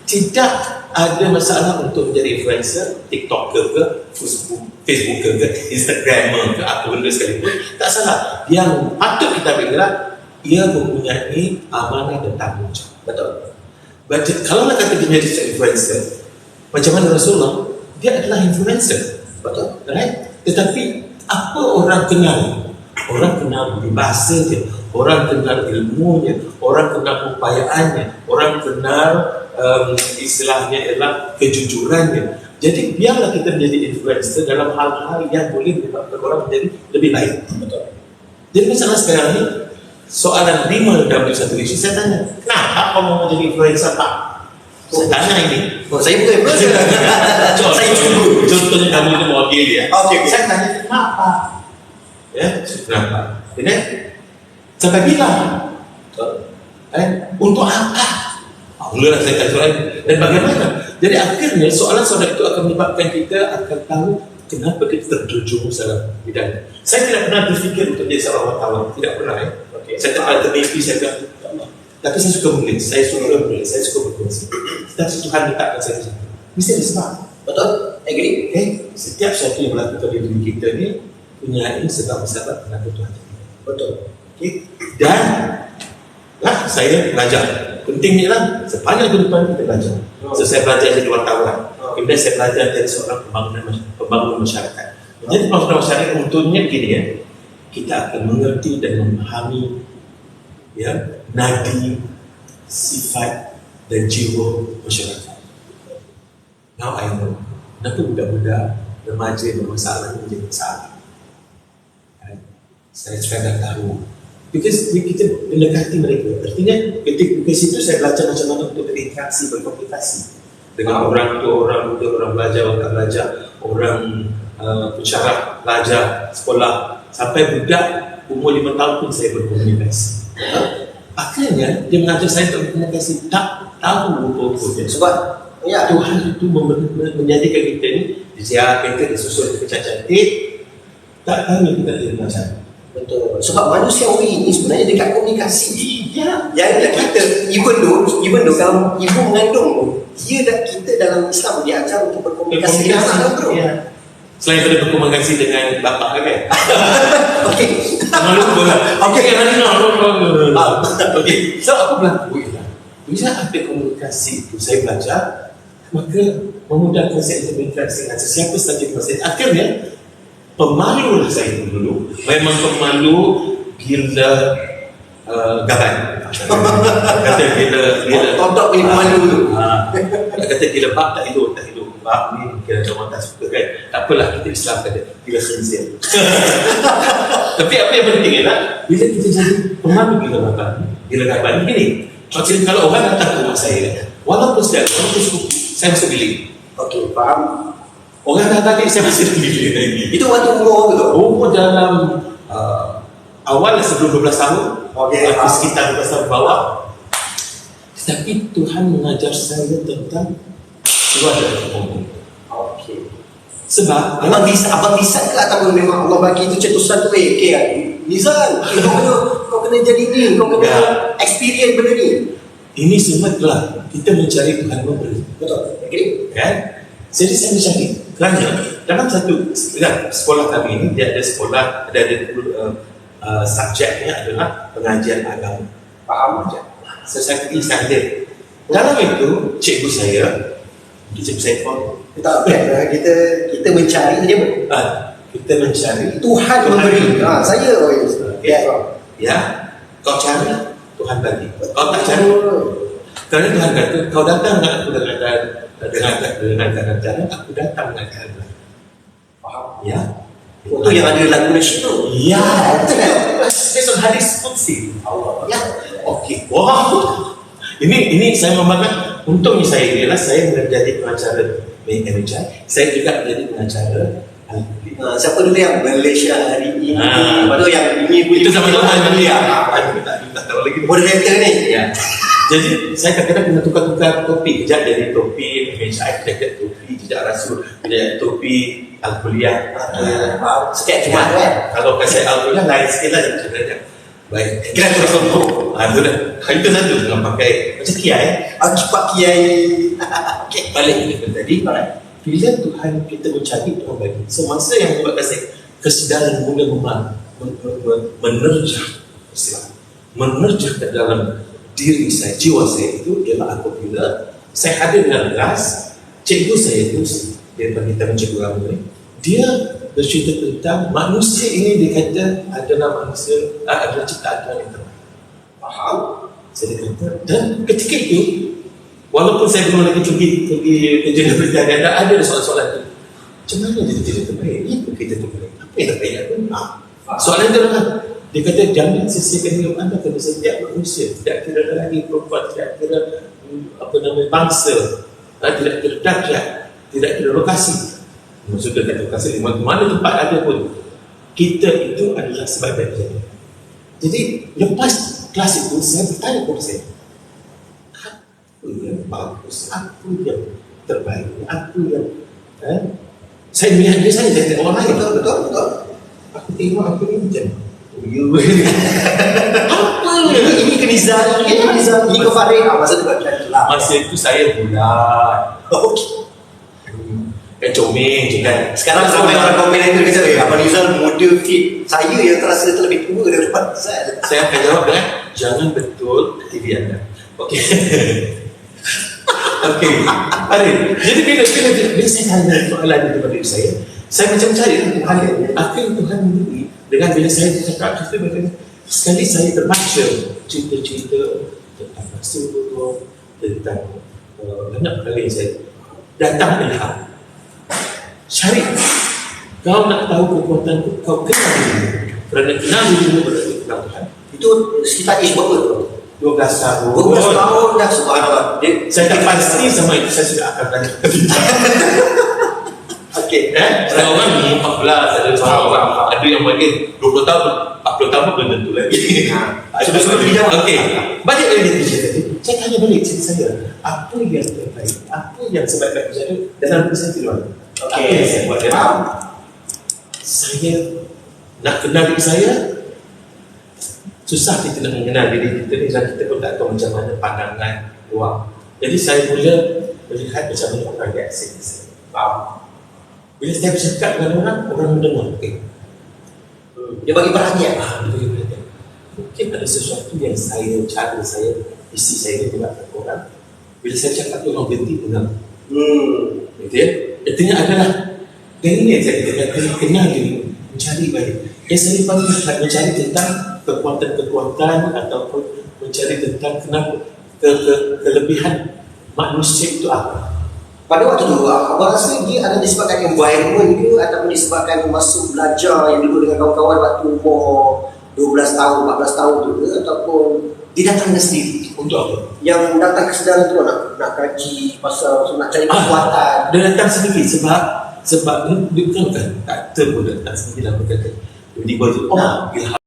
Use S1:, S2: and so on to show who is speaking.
S1: tidak ada masalah untuk menjadi influencer, TikToker ke, Facebooker ke, Instagramer ke, apa benda sekalipun, tak salah. Yang patut kita bergerak, ia mempunyai amanah dan tanggungjawab. Betul. But kalau nak kata dia menjadi influencer, macam mana Rasulullah, dia adalah influencer. Betul. Right? Tetapi apa orang kenal? Orang kenal di bahasa dia, orang kenal ilmunya, orang kenal upayaannya, orang kenal istilahnya ialah kejujurannya. Jadi biarlah kita menjadi influencer dalam hal-hal yang boleh menyebabkan orang menjadi lebih baik. Betul. Jadi masalah sekarang ni, soalan 5 dalam satu isu, saya tanya, kenapa kamu mau jadi influencer, Pak? Saya tanya ini.
S2: Saya bukan influencer. Saya cuma.
S1: Contohnya kamu itu mewakili ya.
S2: Okay.
S1: Saya tanya, kenapa? Ya, kenapa? Ini sampai bila? Untuk apa? Mulalah saya tanya soalan. Dan bagaimana? Jadi akhirnya soalan-soalan itu akan menyebabkan kita akan tahu kenapa kita terjerumus dalam bidang. Saya tidak pernah berfikir untuk jadi seorang wartawan. Tidak pernah ya. Okay. Saya tak ada mimpi, saya tak. Tapi saya suka menulis, saya suka berkongsi. Tapi Tuhan letakkan saya di sana. Mesti ada sebab. Betul? Agree? Okay? Setiap sesuatu yang berlaku pada diri kita ni punya sebab-sebab kenapa Tuhan. Betul. Okay? Dan lah saya belajar. Pentingnya lah sepanjang kehidupan kita belajar. So saya belajar jadi wartawan. Kemudian saya belajar dari seorang pembangunan masyarakat. Jadi pembangunan masyarakat untungnya begini ya. Kita akan mengerti dan memahami ya nadi, sifat dan jiwa masyarakat. Now I know kenapa budak-budak remaja bermasalah menjadi masalah. Saya dah tahu. Because kita mendekati mereka. Artinya ketika situ saya belajar macam mana untuk berinteraksi, berkomunikasi dengan orang tua, orang muda, orang belajar, orang tak belajar, orang pensyarah, pelajar, sekolah, sampai budak umur 5 tahun pun saya berkomunikasi. Akhirnya dia mengajar saya untuk berkomunikasi, tak tahu rupa-rupanya. Sebab ya, Tuhan itu menjadikan kita ni, dia kita disusun cantik, tak tahu kita ada macam. Betul. Sebab manusiawi ini sebenarnya dekat komunikasi. Iya. Yang kita even though kalau ibu mengandung, kita dalam Islam diajar untuk berkomunikasi dengan anak bro. Ya. Selain daripada berkomunikasi dengan bapa kan? Okey. Malu bola. Okey, okey. So aku bilang, bila ada komunikasi itu saya belajar, maka memudahkan saya untuk berinteraksi dengan sesiapa saja di masa. Akhirnya pemalu lah saya dulu. Memang pemalu gila gaban. Kata gila tontok punya pemalu tu. Kata gila bab tak hidup. Bab ni kira orang tak suka kan. Tak apalah, kita Islam kata gila khinzir. Tapi apa yang penting ialah bila kita jadi pemalu gila gaban ni gini. Macam kalau orang datang ke rumah saya, walaupun sedang, walaupun suku, saya masuk bilik. Okey, faham. Orang dah tadi saya masih bilik lagi. Itu waktu umur tu? Umur dalam awal sebelum 12 tahun. Okey, sekitar 12 tahun bawah. Tapi Tuhan mengajar saya tentang keluar dari umur. Okey. Sebab abang bisa ke ataupun memang Allah bagi itu cetusan tu okey Nizal, kau kena jadi ni, kau kena experience benda ni. Ini semua telah kita mencari Tuhan memberi. Betul. Okey. Kan? Jadi saya mencari. Kerana dalam satu sekolah kami ini dia ada sekolah, ada subjeknya adalah pengajian agama. Faham aja. Saya pergi standard. Dalam itu cikgu saya kita kita mencari dia kita mencari Tuhan memberi. Saya ya kau cari Tuhan bagi. Kau tak cari. Kerana Tuhan kata kau datang dengan aku dengan cara aku datang dengan cara lain. Faham? Ya. Itu yang ada lagu nasyid tu. Ya. Based on hadis qudsi. Allah. Ya. Okey. Wow. Ini saya membanggakan. Untungnya saya ialah saya menjadi pengacara MHI. Saya juga menjadi pengacara Al-Quran. Siapa dulu yang Malaysia hari ini? Padahal yang ini itu sama Tuhan dia. Tak tahu lagi moderator ni. Ya. Jadi saya kadang-kadang kena tukar-tukar topi. Kejap jadi topi MHI, kejap topi Jejak Rasul, kejap topi Al-Kuliah. Sikit cuma kan. Kalau saya Al-Kuliah lain sikit lah sebenarnya. Baik, kira terus kelompok. Itu dah. Itu satu dengan pakai macam kiai.
S2: Cepat kiai. Okay.
S1: Balik kita tadi. Bila Tuhan kita mencari Tuhan bagi. Semasa yang membuatkan saya kesedaran mula menerjah, menerjah ke dalam diri saya, jiwa saya itu ialah apabila saya hadir dengan kelas, cikgu saya itu daripada kita mencikgu agama ni, dia bercerita tentang manusia ini, dia kata adalah manusia, adalah ciptaan Tuhan yang terbaik. Faham? Saya kata, dan ketika itu walaupun saya belum lagi pergi kerja dan ada soalan-soalan itu, macam mana dia tidak terbaik? Apa kita terbaik? Apa yang terbaik? Soalan itu adalah, dia kata jangan sisihkan hidup anda kerana setiap manusia, tidak kira lagi perempuan, tidak kira bangsa, tidak kira darjat, tidak kira lokasi. Maksudnya kata lokasi, mana tempat ada pun, kita itu adalah sebab dari. Jadi lepas kelas itu saya bertanya kepada saya, apa yang bagus, apa yang terbaik, apa yang saya melihat diri saya tengok orang lain. Betul. Aku tengok apa ni macam apa ini kenizal, ini kefarid. Masa tu masa itu saya bulat. Comel je kan. Sekarang
S2: Sekarang sampai orang komen itu kata, Abang Nizal muda fit. Saya yang terasa terlebih tua daripada Nizal.
S1: Saya akan jawab dengan jangan betul ke TV anda. Okey. Okey. Jadi bila saya tanya soalan itu kepada diri saya macam cari Tuhan. Akhirnya Tuhan memberi dengan bila saya cakap cerita, sekali saya terbaca cerita-cerita tentang Rasulullah, tentang banyak perkara yang saya datang ilham. Cari, kau nak tahu kekuatan tu, kau kenal diri. Kerana kenal diri berarti kenal Tuhan.
S2: Itu sekitar age berapa tu?
S1: 12 tahun.
S2: 12 tahun dah, subhanallah.
S1: Saya tak pasti sama itu, saya sudah akan tanya. Okey, ada orang 14, ada orang ada yang bagi 20 tahun, 40 tahun belum tentu lagi.
S2: Sudah dijawab.
S1: Okey, balik lagi ke cerita tadi. Saya tanya balik cerita saya, apa yang terbaik, apa yang sebaik-baik saya dalam diri saya tu. Apa yang saya buat dalam saya nak kenal diri saya. Susah kita nak mengenal diri kita ni, dan kita pun tak tahu macam mana pandangan luar. Jadi saya mula melihat macam mana orang reaksi saya. Faham? Bila saya bercakap dengan orang mendengar. Okay.
S2: Dia bagi perhatian.
S1: Dia bagi perhatian. Mungkin ada sesuatu yang cara saya, isi saya ni buat orang. Bila saya cakap tu orang berhenti dengar. Gitu ya. Artinya adalah dari ini saya kenal diri, mencari balik. Dia sering mencari tentang kekuatan-kekuatan ataupun mencari tentang kenapa kelebihan manusia itu apa.
S2: Pada waktu tu, abang rasa dia ada disebabkan environment ke ataupun disebabkan masuk belajar yang dulu dengan kawan-kawan waktu umur 12 tahun, 14 tahun tu ke, ataupun dia datang dengan sendiri?
S1: Untuk apa?
S2: Yang datang kesedaran tu nak kaji pasal nak cari kekuatan.
S1: Dia datang sendiri sebab dia bukan kata pun datang sendiri dalam berkata. Jadi dia ilham.